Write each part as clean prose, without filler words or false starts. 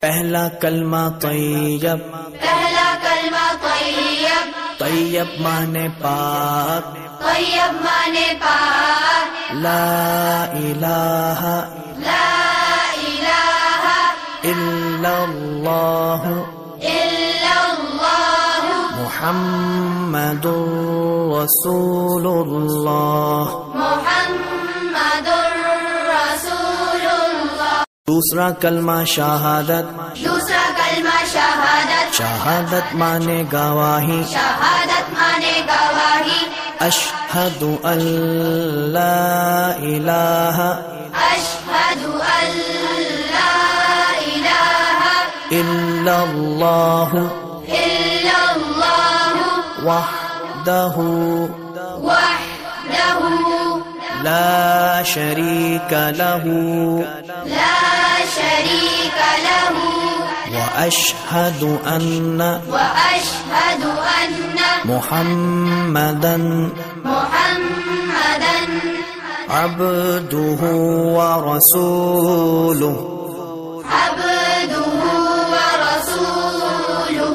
پہلا کلمہ طیب، پہلا کلمہ طیب، طیب مانے پاک، طیب مانے پاک، لا الہ لا الہ الا اللہ الا اللہ محمد رسول اللہ۔ محمد رسول اللہ۔ دوسرا کلمہ شہادت، دوسرا کلمہ شہادت، شہادت مانے گواہی، شہادت مانے گواہی، اشہد ان لا الہ اشہد ان لا الہ الا اللہ الا اللہ وحدہ وحدہ لا شریک لہ لا شریک لہ واشہد ان واشہد ان محمدا محمدا عبدہ ورسولہ۔ عبدہ ورسولہ۔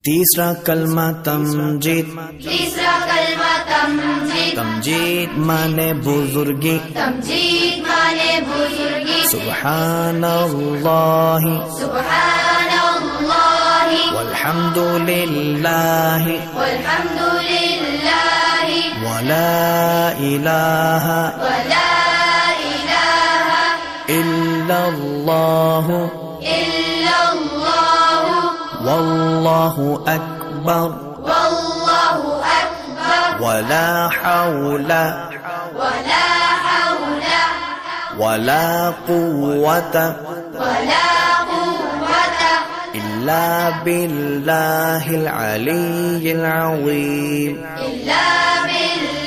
تیسرا کلمہ تمجید، تیسرا کلمہ تمجید، تمجید مانے بزرگی، تمجید مانے بزرگی، سبحان اللہ سبحان اللہ والحمد للہ والحمد للہ ولا الہ ولا الہ الا اللہ الا اللہ واللہ اکبر واللہ اکبر ولا حول ولا حول ولا قوة ولا قوة الا باللہ العلی العظیم۔ إلا بالله